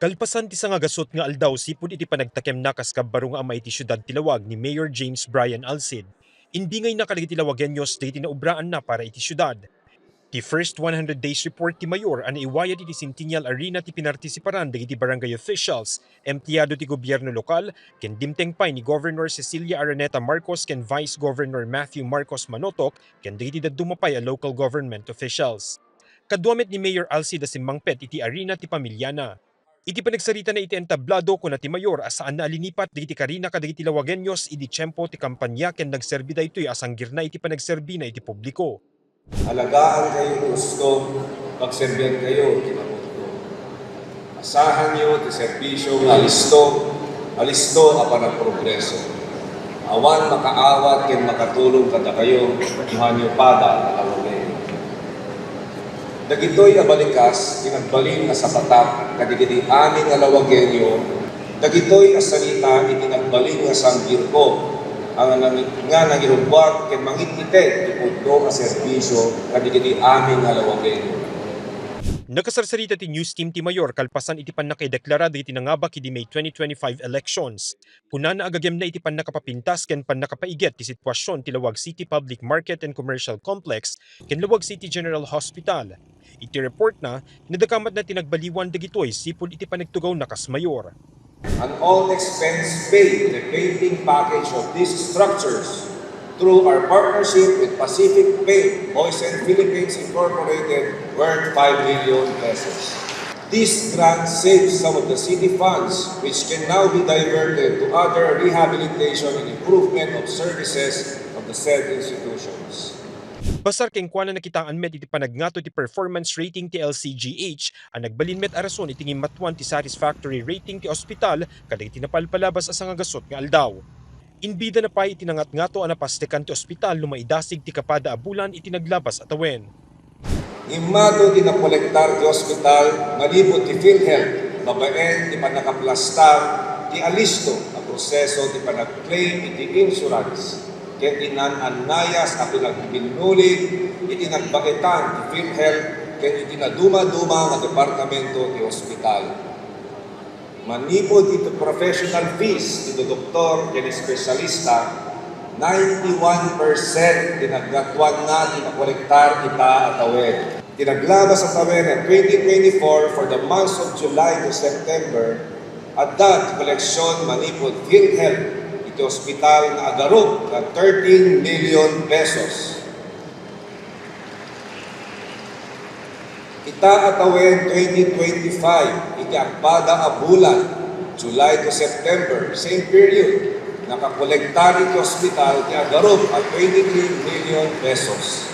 Kalpasan ti sa nga gasot nga aldaw sipud iti panagtakem na kas kabaro nga amay ti syudad tilawag ni Mayor James Bryan Alcid. Inbingay na kalagi tilawagenyos dahiti na ubraan na para iti syudad. Ti first 100 days report ti Mayor ana iwayad iti Centennial Arena ti pinartisiparan dagiti barangay officials, empleyado ti gobyerno lokal, ken dimteng pay ni Governor Cecilia Araneta Marcos ken Vice Governor Matthew Marcos Manotok ken dagiti dadumapay a local government officials. Kaduamet ni Mayor Alcid da simmangpet iti arena ti pamilyana. Iti panagsarita na iti entablado ko na ti Mayor asaan na alinipat digiti karina kadagiti lawagenyos idi tiyempo ti kampanya ken nagserbi daytoy asanggir na iti panagserbi na iti publiko. Alagaan kayo gusto, magserbihan kayo kinamundo. Asahan niyo ti serbisyo nga alisto apan ang progreso. Awan makaawat ken makatulong kada kayo, ihanyo pada kalaway. Dagitoy abalikas, tinagbalin nga sa patak, kadigiti amin nga lawagenyo, dagitoy asalita itinagbalin nga sanggir ko, ang nga nangirubwat ken mangitite ipudlo nga serbisyo kadigiti amin nga lawagenyo. Nakasarsarita ti news team ti Mayor kalpasan iti pan nakideklara iti nangabak idi May 2025 elections. Kuna na agagem na iti pan nakapapintas ken pan nakapaiget ti sitwasyon ti Lawag City Public Market and Commercial Complex ken Lawag City General Hospital. Iti report na nadakamat na tinagbaliwan dagitoy sipud iti panagtugaw na kas Mayor. An all expense paid repainting package of these structures through our partnership with Pacific Paint Oisen Philippines Incorporated worth 5 million pesos. This grant saves some of the city funds which can now be diverted to other rehabilitation and improvement of services of the said institutions. Basar keng kuana nakitaan met iti panagnato ti performance rating ti LCGH ang nagbalin met arason iti matuan ti satisfactory rating ti ospital kadagiti napalpalabas as nga gasot nga aldaw. Inbida na pa iti nangat-ngato ang napastekan ti ospital lumaidasig ti kapada abulan iti naglabas atawen. Imado ti nakolektar ti ospital malibot ti PhilHealth babaen ti panakaplastar ti alisto ang proseso ti panag-claim iti insurance. Ket inan-anayas a pinagbinulig iti nagbaketan ti PhilHealth ket iti naduma-duma nga departamento ti ospital. Manipod iti professional fees ti doktor ken espesyalista 91% tinagatuan na tinakolektar kita atawen. Tinaglabas sa tawen 2024 for the months of July to September at that koleksyon manipod PhilHealth iti ospital na agarot na 13 million pesos. Ita atawen 2025, iti akpada abulan, July to September, same period, nakakolektar iti ospital ti agarot at 23 million pesos.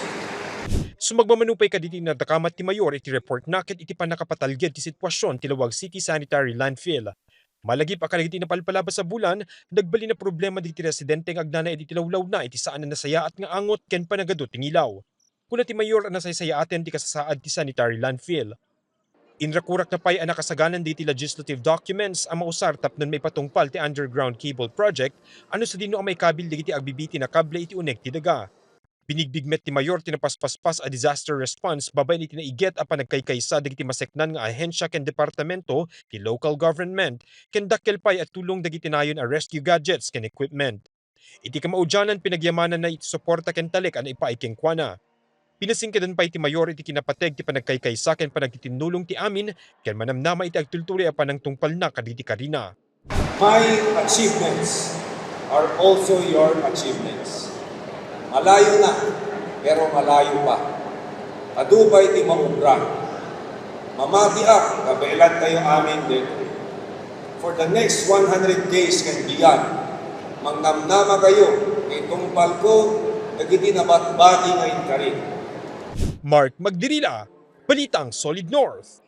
Sumagmamanupay kaditi na dakamat ti Mayor iti report nakit iti panakapatalged ti sitwasyon ti Lawag City Sanitary Landfill. Malagip akalagiti na palpalabas sa bulan, nagbali na problema diti residente ng agnana iti tilawlaw na iti saan na nasaya at nga angot ken panagadot ting ilaw. Kuna ti Mayor ang nasaysayaaten ti kasasaad ti sanitary landfill. Inrakurak na pay ang nakasaganan diti legislative documents ang mausar tapnon may patungpal ti underground cable project ano sa dino ang may kabil digiti agbibiti na kable iti unek ti daga. Binigbigmet ti Mayor tinapaspaspas a disaster response babaen iti naiget a panagkaykaysa dagiti maseknan nga ahensya ken departamento ti local government ken dakkel pay at tulong dagiti nayon a rescue gadgets ken equipment. Iti kamaudyanan pinagyamanan na iti suporta ken talek an ipaikeng kuana. Pinasingkedan pa iti Mayor iti kinapateg ti panagkaykaysa ken panagtitinulong ti amin ken manamnama iti agtulturi a panangtungpal na kaditi karina. My achievements are also your achievements. Malayo na, pero malayo pa. Adubay ti maubra. Mamatiak, kabailan tayo amin dito. For the next 100 days and beyond, mangnamnama kayo, itong palko, nagiti nabatbati ngayon ka rin. Mark Magdirila, Balitang Solid North.